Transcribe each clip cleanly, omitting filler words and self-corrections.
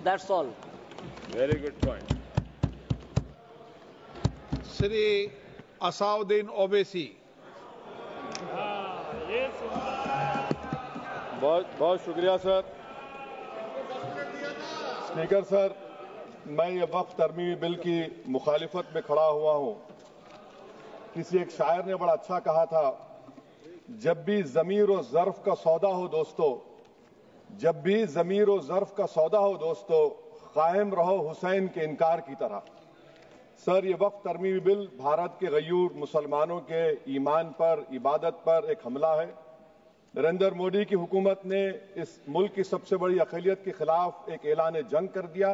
That's all. Very good point. Shri Asauddin Owaisi. बहुत बहुत शुक्रिया सर। स्पीकर सर, मैं ये वक्फ तरमीमी बिल की मुखालिफत में खड़ा हुआ हूँ। किसी एक शायर ने बड़ा अच्छा कहा था, जब भी ज़मीर और ज़र्फ का सौदा हो दोस्तों, जब भी ज़मीर और ज़र्फ का सौदा हो दोस्तों, कायम रहो हुसैन के इनकार की तरह। सर, ये वक्फ तरमीमी बिल भारत के गयूर मुसलमानों के ईमान पर, इबादत पर एक हमला है। नरेंद्र मोदी की हुकूमत ने इस मुल्क की सबसे बड़ी अक़लियत के खिलाफ एक ऐलान जंग कर दिया,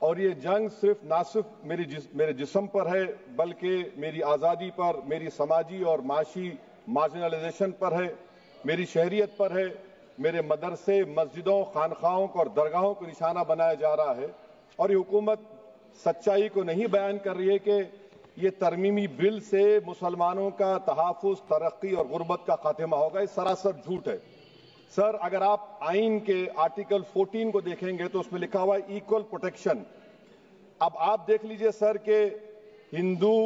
और ये जंग ना सिर्फ मेरे जिस्म पर है, बल्कि मेरी आज़ादी पर, मेरी समाजी और माशी मार्जिनलाइजेशन पर है, मेरी शहरियत पर है, मेरे मदरसे, मस्जिदों, खानखाहों को और दरगाहों को निशाना बनाया जा रहा है। और ये हुकूमत सच्चाई को नहीं बयान कर रही है कि ये तरमीमी बिल से मुसलमानों का तहफ़्फ़ुज़, तरक्की और गुर्बत का खात्मा होगा। ये सरासर झूठ है। सर, अगर आप आइन के आर्टिकल 14 को देखेंगे तो उसमें लिखा हुआ है इक्वल प्रोटेक्शन। अब आप देख लीजिए सर कि हिंदू,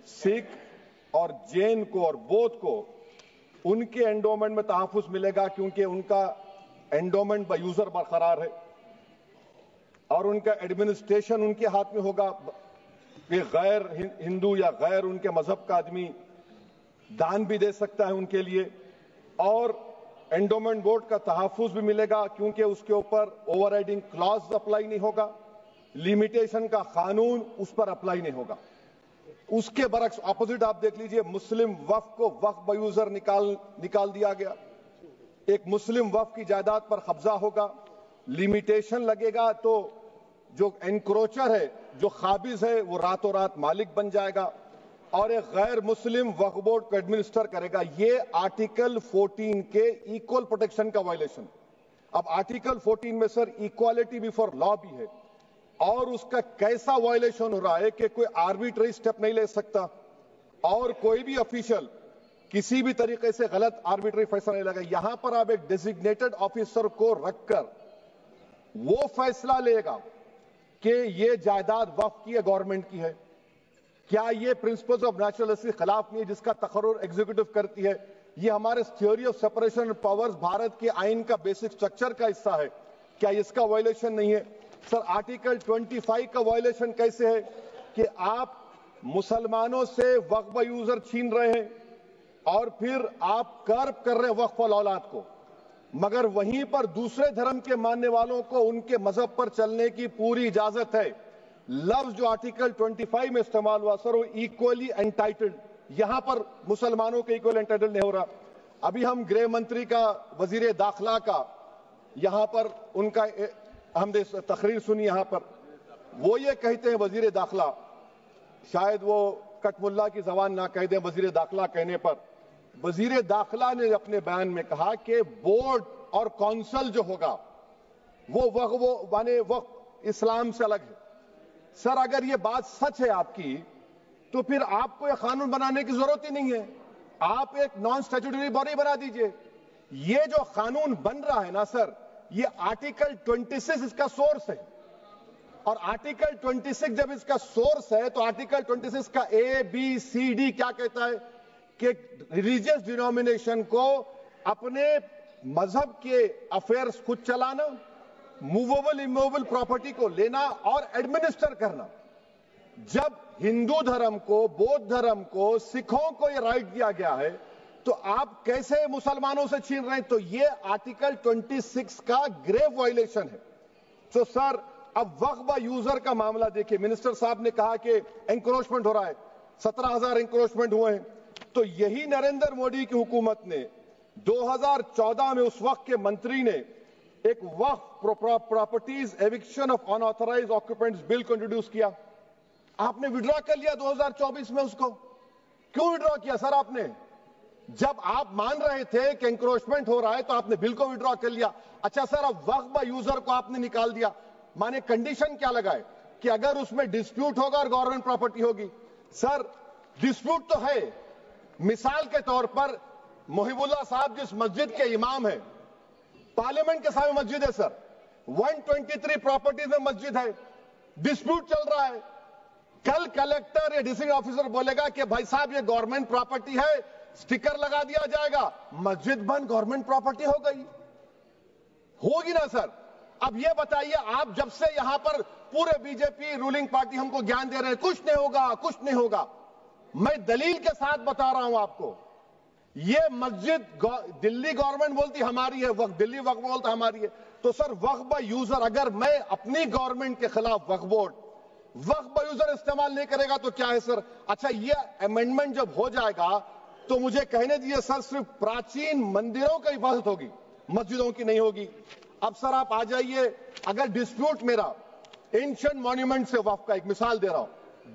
सिख और जैन को और बौद्ध को उनके एंडोमेंट में तहफ़्फ़ुज़ मिलेगा, क्योंकि उनका एंडोमेंट बाय यूजर बरकरार है और उनका एडमिनिस्ट्रेशन उनके हाथ में होगा। कि गैर हिंदू या गैर उनके मजहब का आदमी दान भी दे सकता है उनके लिए, और एंडोमेंट बोर्ड का तहफ़्फ़ुज़ भी मिलेगा, क्योंकि उसके ऊपर ओवरराइडिंग क्लॉज अप्लाई नहीं होगा, लिमिटेशन का कानून उस पर अप्लाई नहीं होगा। उसके बरक्स ऑपोजिट आप देख लीजिए, मुस्लिम वक्फ को वक्फ बाय यूजर निकाल दिया गया। एक मुस्लिम वक्फ की जायदाद पर कब्जा होगा, लिमिटेशन लगेगा तो जो एनक्रोचर है, जो खाबिज है, वो रातों रात मालिक बन जाएगा और एक गैर मुस्लिम वक्फ बोर्ड को एडमिनिस्टर करेगा। ये आर्टिकल 14 के इक्वल प्रोटेक्शन का वायलेशन। अब आर्टिकल 14 में सर इक्वालिटी बिफोर लॉ भी है, और उसका कैसा वायलेशन हो रहा है कि कोई आर्बिट्ररी स्टेप नहीं ले सकता और कोई भी ऑफिशियल किसी भी तरीके से गलत आर्बिट्ररी फैसला नहीं लगा। यहां पर आप एक डेजिग्नेटेड ऑफिसर को रखकर वो फैसला लेगा कि ये जायदाद वक्फ की है, गवर्नमेंट की है। क्या ये प्रिंसिपल्स ऑफ नेचुरलिटी के खिलाफ नहीं है, जिसका तकर्रुर एग्जीक्यूटिव करती है? ये हमारे theory of separation of powers, Bharat के आइन का बेसिक स्ट्रक्चर का हिस्सा है। क्या इसका वायलेशन नहीं है? सर, आर्टिकल 25 का वायलेशन कैसे है कि आप मुसलमानों से वक्फ बाय यूजर छीन रहे हैं और फिर आप कर्ब कर रहे हैं वक्फ वाल औलाद को, मगर वहीं पर दूसरे धर्म के मानने वालों को उनके मजहब पर चलने की पूरी इजाजत है। लफ्ज जो आर्टिकल 25 में इस्तेमाल हुआ सर, वो इक्वली एंटाइटल्ड, यहां पर मुसलमानों के इक्वल एंटाइटल्ड नहीं हो रहा। अभी हम गृह मंत्री का, वजीर दाखिला का यहां पर उनका हमने तकरीर सुनी, यहां पर वो ये कहते हैं, वजीर दाखिला, शायद वो कटमुल्ला की जबान ना कह दें, वजीर दाखिला कहने पर वजीर दाखिला ने अपने बयान में कहा कि बोर्ड और काउंसिल जो होगा वो माने वक्फ इस्लाम से अलग है। सर, अगर ये बात सच है आपकी, तो फिर आपको एक कानून बनाने की जरूरत ही नहीं है, आप एक नॉन स्टैट्यूटरी बॉडी बना दीजिए। ये जो कानून बन रहा है ना सर, ये आर्टिकल 26 इसका सोर्स है, और आर्टिकल 26 जब इसका सोर्स है तो आर्टिकल 26 का ABCD क्या कहता है कि रिलीजियस डिनोमिनेशन को अपने मजहब के अफेयर्स खुद चलाना, मूवेबल इमूवेबल प्रॉपर्टी को लेना और एडमिनिस्टर करना। जब हिंदू धर्म को, बौद्ध धर्म को, सिखों को यह राइट दिया गया है, तो आप कैसे मुसलमानों से छीन रहे हैं? तो यह आर्टिकल 26 का ग्रेव वायलेशन है। तो सर, अब वक्फ बाय यूजर का मामला देखिए, मिनिस्टर साहब ने कहा कि एंक्रोचमेंट हो रहा है, 17,000 एंक्रोचमेंट हुए हैं। तो यही नरेंद्र मोदी की हुकूमत ने 2014 में उस वक्त के मंत्री ने एक Waqf properties eviction of unauthorised occupants bill को इंट्रोड्यूस किया। आपने विड्रॉ कर लिया 2024 में उसको। क्यों विड्रॉ किया सर आपने? जब आप मान रहे थे कि एंक्रोचमेंट हो रहा है तो आपने बिल को विड्रॉ कर लिया। अच्छा सर, अब वक्फ बाय यूजर को आपने निकाल दिया, माने कंडीशन क्या लगाए कि अगर उसमें डिस्प्यूट होगा और गवर्नमेंट प्रॉपर्टी होगी। सर, डिस्प्यूट तो है। मिसाल के तौर पर मोहिबुल्लाह साहब जिस मस्जिद के इमाम हैं, पार्लियामेंट के सामने मस्जिद है सर, 123 प्रॉपर्टीज में मस्जिद है, डिस्प्यूट चल रहा है। कल कलेक्टर या डिस्ट्रिक्ट ऑफिसर बोलेगा कि भाई साहब ये गवर्नमेंट प्रॉपर्टी है, स्टिकर लगा दिया जाएगा, मस्जिद बंद, गवर्नमेंट प्रॉपर्टी हो गई, होगी ना सर? अब ये बताइए, आप जब से यहां पर पूरे बीजेपी रूलिंग पार्टी हमको ज्ञान दे रहे हैं कुछ नहीं होगा, कुछ नहीं होगा, मैं दलील के साथ बता रहा हूं आपको। ये मस्जिद दिल्ली गवर्नमेंट बोलती हमारी है, वक्फ दिल्ली वक्फ बोलता हमारी है, तो सर वक्फ बाय यूजर, अगर मैं अपनी गवर्नमेंट के खिलाफ वक्फ बोर्ड वक्फ बाय यूजर इस्तेमाल नहीं करेगा तो क्या है सर? अच्छा, ये अमेंडमेंट जब हो जाएगा तो मुझे कहने दीजिए सर, सिर्फ प्राचीन मंदिरों की हिफाजत होगी, मस्जिदों की नहीं होगी। अब सर आप आ जाइए, अगर डिस्प्यूट मेरा एंशिएंट मॉन्यूमेंट से वक्फ का, एक मिसाल दे रहा हूं,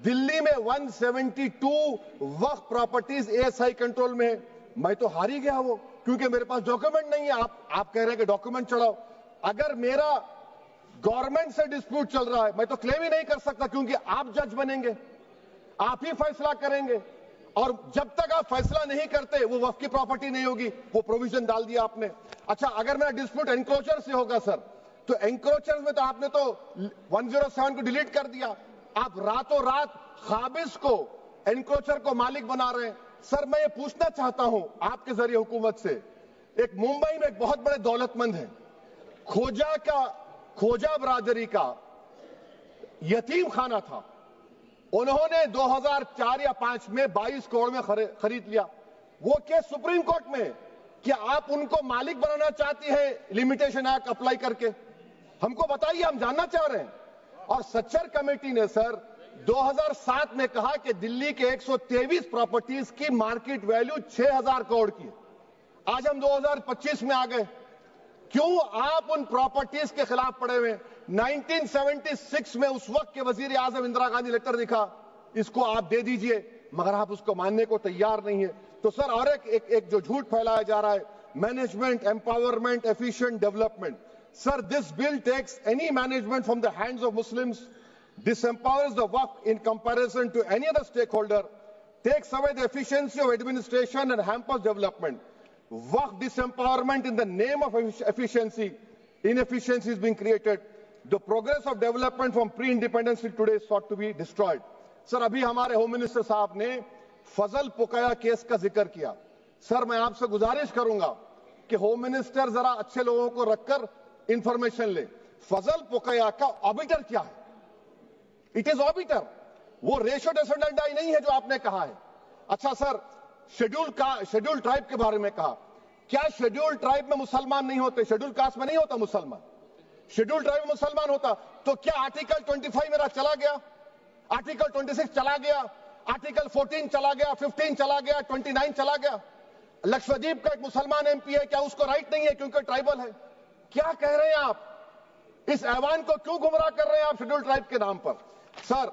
दिल्ली में 172 वक्फ प्रॉपर्टीज एएसआई कंट्रोल में है, मैं तो हार ही गया वो, क्योंकि मेरे पास डॉक्यूमेंट नहीं है। आप कह रहे हैं कि डॉक्यूमेंट चढ़ाओ, अगर मेरा गवर्नमेंट से डिस्प्यूट चल रहा है मैं तो क्लेम ही नहीं कर सकता, क्योंकि आप जज बनेंगे, आप ही फैसला करेंगे, और जब तक आप फैसला नहीं करते वो वक्फ की प्रॉपर्टी नहीं होगी, वो प्रोविजन डाल दिया आपने। अच्छा, अगर मेरा डिस्प्यूट एनक्रोचर से होगा सर, तो एनक्रोचर में तो आपने तो 107 को डिलीट कर दिया, आप रातों रात खाबिज को, एनक्रोचर को मालिक बना रहे हैं। सर मैं ये पूछना चाहता हूं आपके जरिए हुकूमत से, एक मुंबई में एक बहुत बड़े दौलतमंद है, खोजा बरादरी का यतीम खाना था, उन्होंने 2004 या 5 में 22 करोड़ में खरीद लिया। वो केस सुप्रीम कोर्ट में, क्या आप उनको मालिक बनाना चाहती हैं लिमिटेशन एक्ट अप्लाई करके? हमको बताइए, हम जानना चाह रहे हैं। और सच्चर कमेटी ने सर 2007 में कहा कि दिल्ली के 123 प्रॉपर्टीज की मार्केट वैल्यू 6000 करोड़ की है। आज हम 2025 में आ गए, क्यों आप उन प्रॉपर्टीज के खिलाफ पड़े हुए? 1976 में उस वक्त के वजीर आजम इंदिरा गांधी लेटर लिखा, इसको आप दे दीजिए, मगर आप उसको मानने को तैयार नहीं है। तो सर और एक जो झूठ फैलाया जा रहा है, management, empowerment, efficient development, sir this bill takes any management from the hands of Muslims, disempowers the waqf in comparison to any other stakeholder, takes away the efficiency of administration and hampers development. Waqf disempowerment in the name of efficiency, inefficiency is being created. The progress of development from pre-independence till today is sought to be destroyed. Sir अभी हमारे home minister साहब ने फजल पुकाया case का जिक्र किया। Sir मैं आपसे गुजारिश करूंगा कि होम मिनिस्टर जरा अच्छे लोगों को रखकर इंफॉर्मेशन ले, फजल पुकाया का ऑबिटर क्या है? इट इज ऑबिटर, वो रेशो डेसेंडेंटाई नहीं है जो आपने कहा है। अच्छा सर, शेड्यूल ट्राइब के बारे में कहा, क्या शेड्यूल ट्राइब में मुसलमान नहीं होते? शेड्यूल कास्ट में नहीं होता मुसलमान, शेड्यूल ट्राइब में मुसलमान होता तो क्या आर्टिकल 25 मेरा चला गया, आर्टिकल 26 चला गया, आर्टिकल 14 चला गया, 15 चला गया, 29 चला गया? लक्षद्वीप का एक मुसलमान एमपी है, क्या उसको राइट नहीं है क्योंकि ट्राइबल है? क्या कह रहे हैं आप? इस ऐवान को क्यों गुमराह कर रहे हैं आप शेड्यूल ट्राइब के नाम पर? सर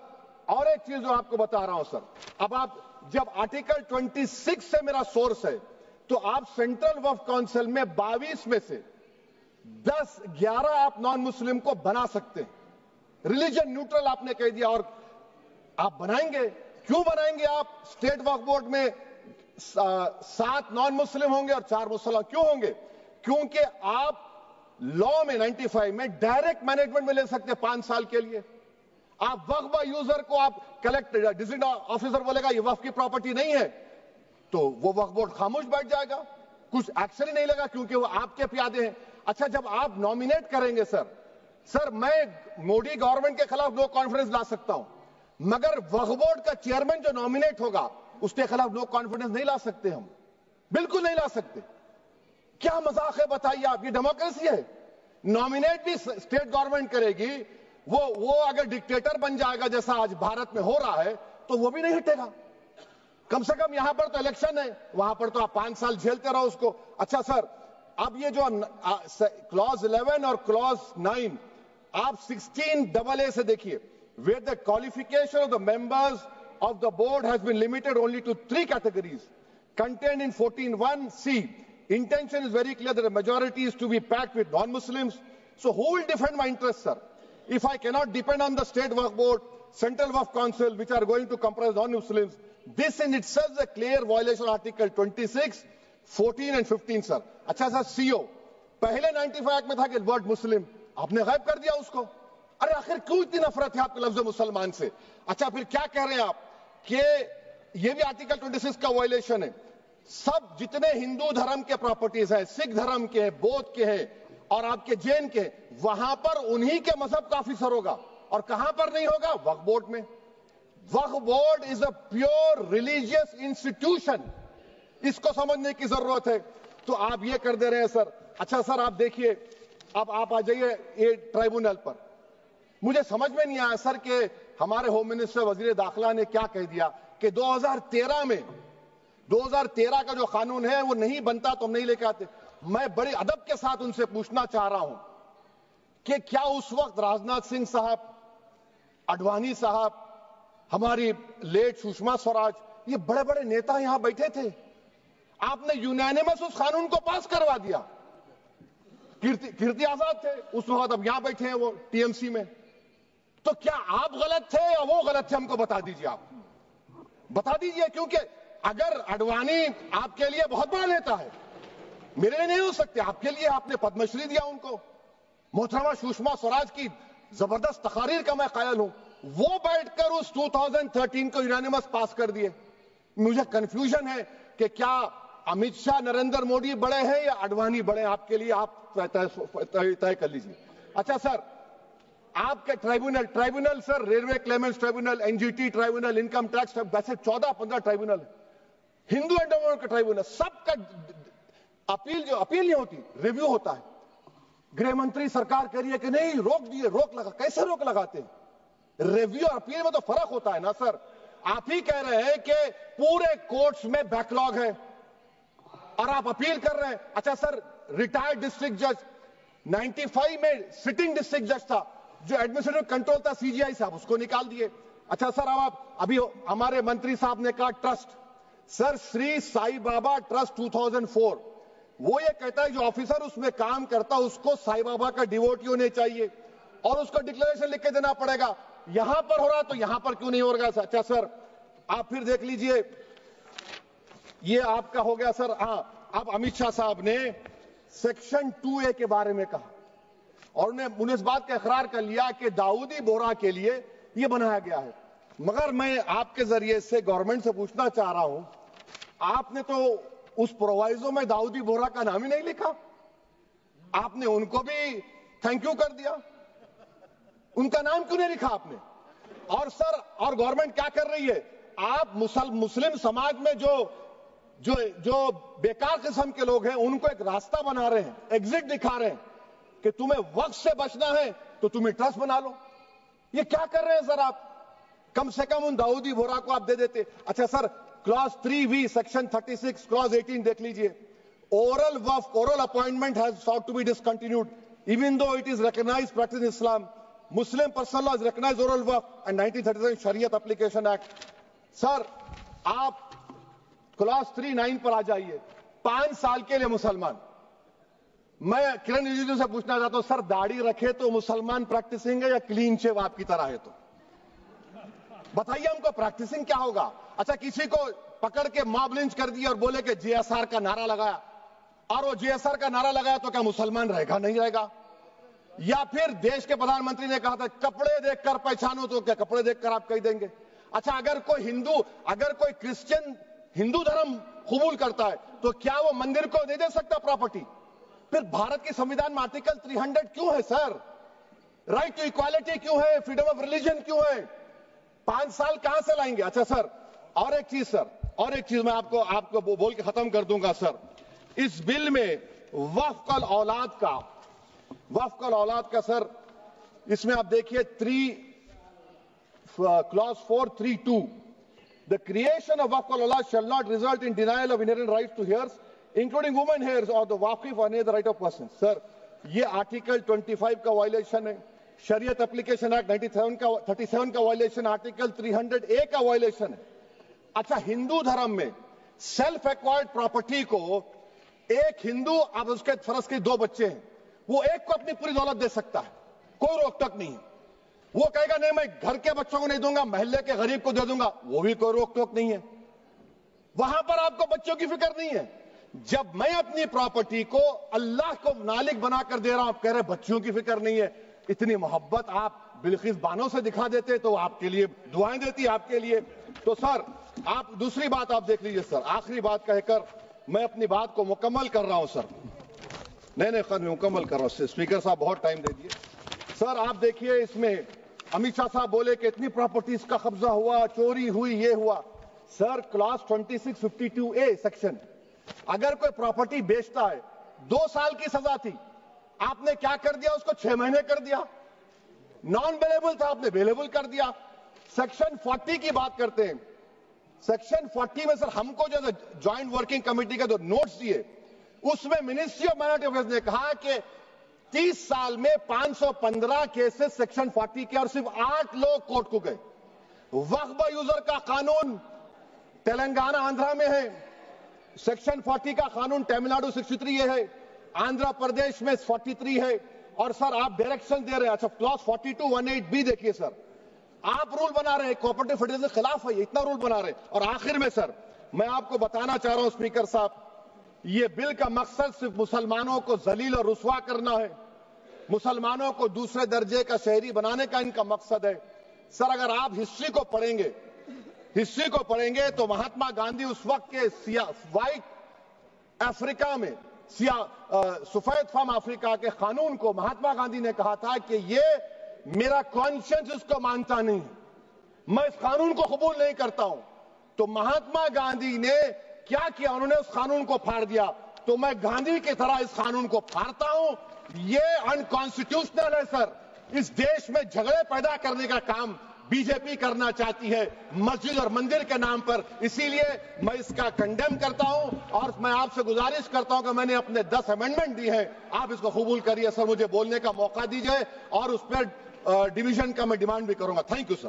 और एक चीज जो आपको बता रहा हूं सर, अब आप जब आर्टिकल 26 से मेरा सोर्स है, तो आप सेंट्रल वक्फ काउंसिल में 22 में से 11 आप नॉन मुस्लिम को बना सकते हैं, रिलीजन न्यूट्रल आपने कह दिया, और आप बनाएंगे, क्यों बनाएंगे आप? स्टेट वक्फ बोर्ड में 7 नॉन मुस्लिम होंगे और 4 मुसलमान, क्यों होंगे? क्योंकि आप लॉ में 95 में डायरेक्ट मैनेजमेंट में ले सकते हैं 5 साल के लिए। आप वक्फ बाय यूजर को आप कलेक्टर डिस्ट्रिक्ट ऑफिसर बोलेगा ये वक्फ की प्रॉपर्टी नहीं है, तो वो वक्फ बोर्ड खामोश बैठ जाएगा, कुछ एक्शन ही नहीं लेगा, क्योंकि वो आपके प्यादे हैं। अच्छा, जब आप नॉमिनेट करेंगे सर मैं मोदी गवर्नमेंट के खिलाफ नो कॉन्फिडेंस ला सकता हूं, मगर वक्फ बोर्ड का चेयरमैन जो नॉमिनेट होगा उसके खिलाफ नो कॉन्फिडेंस नहीं ला सकते, हम बिल्कुल नहीं ला सकते। क्या मजाक है बताइए आप? ये डेमोक्रेसी है? नॉमिनेट भी स्टेट गवर्नमेंट करेगी, वो अगर डिक्टेटर बन जाएगा जैसा आज भारत में हो रहा है तो वो भी नहीं हटेगा। कम से कम यहां पर तो इलेक्शन है, वहां पर तो आप 5 साल झेलते रहो उसको। अच्छा सर, अब ये जो क्लॉज 11 और क्लॉज 9 आप 16AA से देखिए, where the qualification of the members of the board has been limited only to 3 categories contained in 14(1)(c). Intention is very clear that the majority is to be packed with non-Muslims. So who will defend my interests, sir? If I cannot depend on the state waqf board, central waqf council, which are going to comprise non-Muslims, this in itself is a clear violation of Article 26, 14 and 15, sir. अच्छा sir, CO पहले 95 act में था कि word मुस्लिम, آپ نے غائب کر دیا اس کو. ارے آخر کیوں اتنی نفرت ہے آپ کے لفظ مسلمان سے؟ اچھا پھر کیا کہہ رہے ہیں آپ کہ یہ بھی آرٹیکل 26 کا وائلیشن ہے. سب جتنے ہندو دھرم کے پراپرٹیز ہیں، سکھ دھرم کے ہیں، بودھ کے ہیں اور آپ کے جین کے، وہاں پر انہی کے مذہب کا آفیسر ہوگا. اور کہاں پر نہیں ہوگا؟ وقف بورڈ میں. Waqf board is a pure religious institution. اس کو سمجھنے کی ضرورت ہے. تو آپ یہ کر دے رہے ہیں سر. اچھا سر آپ دیکھیے، اب آپ آ جائیے یہ ٹرائبونل پر. مجھے سمجھ میں نہیں آیا سر کہ ہمارے ہوم منسٹر وزیر داخلہ نے کیا کہہ دیا کہ 2013 کا جو قانون ہے وہ نہیں بنتا تو ہم نہیں لے کے آتے. میں بڑے ادب کے ساتھ ان سے پوچھنا چاہ رہا ہوں کہ کیا اس وقت راجناتھ سنگھ صاحب، اڈوانی صاحب، ہماری لیٹ سشما سوراج، یہ بڑے بڑے نیتا یہاں بیٹھے تھے؟ آپ نے یونینیمس اس قانون کو پاس کروا دیا. کیرتی آزاد تھے اس وقت، اب یہاں بیٹھے ہیں وہ ٹی ایم سی میں. تو کیا آپ غلط تھے یا وہ غلط تھے؟ ہم کو بتا دیجیے. آپ بتا دیجیے، کیونکہ اگر اڈوانی آپ کے لیے بہت بڑا نیتا ہے، میرے لیے نہیں ہو سکتے. آپ کے لیے آپ نے پدم شری دیا ان کو. محترمہ سشما سوراج کی زبردست تقاریر کا میں قائل ہوں. وہ بیٹھ کر اس 2013 کو یونینیمس پاس کر دیے. مجھے کنفیوژن ہے کہ کیا امت شاہ، نریندر مودی بڑے ہیں یا اڈوانی بڑے ہیں؟ آپ کے لیے آپ طے کر لیجیے. اچھا سر، آپ کے tribunal sir, railway claimants tribunal, N G T tribunal, income tax, ویسے 14-15 ٹرائبونل، ہندو اینڈ کا ٹرائبونل، سب کا اپیل نہیں ہوتی، ریویو ہوتا ہے. گृह منتری سرکار کہہ رہی ہے کہ نہیں روک دیے، روک لگا. کیسے روک لگاتے ہیں؟ ریویو اور اپیل میں تو فرق ہوتا ہے نا سر. آپ ہی کہہ رہے ہیں کہ پورے کورٹس میں بیک لاگ ہے اور آپ اپیل کر رہے ہیں. اچھا سر، ریٹائرڈ ڈسٹرکٹ جج 95 میں سٹنگ ڈسٹرکٹ جج تھا، جو ایڈمنسٹریٹو کنٹرول تھا سی جی آئی صاحب، اس کو نکال دیے. اچھا سر، ابھی ہمارے منتری صاحب نے کہا ٹرسٹ. سر، سری سائی بابا ٹرسٹ 2004، وہ یہ کہتا ہے جو آفیسر اس میں کام کرتا اس کو سائی بابا کا ڈیووٹی ہونے چاہیے اور اس کو ڈکلیریشن لکھ کے دینا پڑے گا. یہاں پر ہو رہا تو یہاں پر کیوں نہیں ہو رہا؟ اچھا سر، آپ پھر دیکھ لیجئے، یہ آپ کا ہو گیا سر. ہاں، اب امت شاہ صاحب نے سیکشن 2A کے بارے میں کہا اور انہوں نے اس بات کا اقرار کر لیا کہ داؤدی بورہ کے لیے یہ بنایا گیا ہے. مگر میں آپ کے ذریعے سے گورنمنٹ سے پوچھنا چاہ رہا ہوں، آپ نے تو اس پرووائزو میں داؤدی بورہ کا نام ہی نہیں لکھا. آپ نے ان کو بھی تھینک یو کر دیا، ان کا نام کیوں نہیں لکھا آپ نے؟ اور سر، اور گورنمنٹ کیا کر رہی ہے؟ آپ مسلم سماج میں جو بیکار قسم کے لوگ ہیں ان کو ایک راستہ بنا رہے ہیں، ایگزٹ دکھا رہے ہیں کہ تمہیں وقت سے بچنا ہے تو تمہیں ٹرسٹ بنا لو. یہ کیا کر رہے ہیں سر آپ؟ کم سے کم ان داؤدی بورہ کو آپ دے دیتے. اچھا سر، کلاس 3V سیکشن 36 کلاس 18 دیکھ لیجئے. Oral وقف، oral appointment has sought to be discontinued even though it is recognized practice in Islam. Muslim personal law has recognized oral waqf and 1937 Shariat Application Act. سر، آپ class 3-9 پر آ جائیے. 5 سال کے لیے مسلمان. میں کرن رجیجو سے پوچھنا چاہتا ہوں، سر داڑھی رکھے تو مسلمان پریکٹسنگ ہے یا کلین شیو آپ کی طرح ہے؟ تو بتائیے ہم کو پریکٹسنگ کیا ہوگا؟ اچھا، کسی کو پکڑ کے ماب لنچ کر دیا اور بولے کہ جی ایس آر کا نعرہ لگایا، اور وہ جی ایس آر کا نعرہ لگایا تو کیا مسلمان رہے گا؟ نہیں رہے گا. یا پھر دیش کے پردھان منتری نے کہا تھا کپڑے دیکھ کر پہچانو، تو کیا کپڑے دیکھ کر آپ کہہ دیں گے؟ اچھا، اگر کوئی کرسچن ہندو دھرم قبول کرتا ہے تو کیا وہ مندر کو دے سکتا پراپرٹی؟ پھر بھارت کی سمویدھان میں آرٹیکل 300 کیوں ہے سر؟ رائٹ ٹو ایکوالٹی کیوں ہے؟ فریڈم آف ریلیجن کیوں ہے؟ 5 سال کہاں سے لائیں گے؟ اچھا سر، اور ایک چیز میں آپ کو بول کے ختم کر دوں گا سر. اس بل میں وقف الاولاد کا سر، اس میں آپ دیکھیے clause 432. The creation of waqf al-aulad shall not result in denial of inherent rights to heirs, including women heirs or the waqif or any other right of person. سر، یہ آرٹیکل 25 کا وائلیشن ہے، شریعت اپلیکیشن ایکٹ 37 کا violation, article 300A کا violation ہے. اچھا، ہندو دھرم میں سیلف ایکوائرڈ پراپرٹی کو ایک ہندو، اب اس کے فرض کے 2 بچے ہیں، وہ ایک کو اپنی پوری دولت دے سکتا ہے، کوئی روک ٹوک نہیں ہے. وہ کہے گا نہیں میں گھر کے بچوں کو نہیں دوں گا، محلے کے غریب کو دے دوں گا، وہ بھی کوئی روک ٹوک نہیں ہے. وہاں پر آپ کو بچوں کی فکر نہیں ہے. جب میں اپنی پراپرٹی کو اللہ کو مالک بنا کر دے رہا ہوں، آپ کہہ رہے بچیوں کی فکر نہیں ہے. اتنی محبت آپ بلقیس بانو سے دکھا دیتے تو آپ کے لیے دعائیں دیتی آپ کے لیے. تو سر آپ دوسری بات آپ دیکھ لیجئے سر، آخری بات کہہ کر میں اپنی بات کو مکمل کر رہا ہوں سر. نہیں خیر میں مکمل کر رہا ہوں. اسپیکر صاحب بہت ٹائم دے دیے. سر آپ دیکھیے اس میں امیت شاہ صاحب بولے کہ اتنی پراپرٹیز کا قبضہ ہوا، چوری ہوئی، یہ ہوا. سر کلاس 2652A سیکشن، اگر کوئی پراپرٹی بیچتا ہے 2 سال کی سزا تھی، آپ نے کیا کر دیا؟ اس کو 6 مہینے کر دیا. نان بیلیبل تھا، آپ نے بیلیبل کر دیا. سیکشن 40 کی بات کرتے ہیں. سیکشن 40 میں سر ہم کو جو جوائنٹ ورکنگ کمیٹی کا جو نوٹس دیے، اس میں منسٹری آف مائنورٹی افیئرز نے کہا کہ 30 سال میں 515 کیسز سیکشن 40 کے اور صرف 8 لوگ کورٹ کو گئے. وقف یوزر کا قانون تلنگانہ آندھرا میں ہے، سیکشن 40 کا قانون تمل ناڈو 63 یہ ہے، آندھرا پردیش میں 43 ہے. اور سر آپ ڈائریکشن دے رہے ہیں. اچھا کلاس 4218B دیکھیے سر، آپ رول بنا رہے ہیں کوآپریٹو فیڈریشن کے خلاف ہے، اتنا رول بنا رہے ہیں. اور آخر میں سر میں آپ کو بتانا چاہ رہا ہوں اسپیکر صاحب، یہ بل کا مقصد صرف مسلمانوں کو ذلیل اور رسوا کرنا ہے، مسلمانوں کو دوسرے درجے کا شہری بنانے کا ان کا مقصد ہے. سر اگر آپ ہسٹری کو پڑھیں گے تو مہاتما گاندھی اس وقت کے وائٹ افریقہ میں سفید فام افریقہ کے قانون کو مہاتما گاندھی نے کہا تھا کہ یہ میرا کانشنس اس کو مانتا نہیں، میں اس قانون کو قبول نہیں کرتا ہوں. تو مہاتما گاندھی نے کیا کیا؟ انہوں نے اس قانون کو پھاڑ دیا. تو میں گاندھی کی طرح اس قانون کو پھاڑتا ہوں. یہ انکانسٹیٹیوشنل ہے سر. اس دیش میں جھگڑے پیدا کرنے کا کام بی جے پی کرنا چاہتی ہے مسجد اور مندر کے نام پر. اسی لیے میں اس کا کنڈیم کرتا ہوں اور میں آپ سے گزارش کرتا ہوں کہ میں نے اپنے 10 امینڈمنٹ دی ہیں، آپ اس کو قبول کریے. سر مجھے بولنے کا موقع دیجیے اور اس پر ڈویژن کا میں ڈیمانڈ بھی کروں گا. Thank you sir.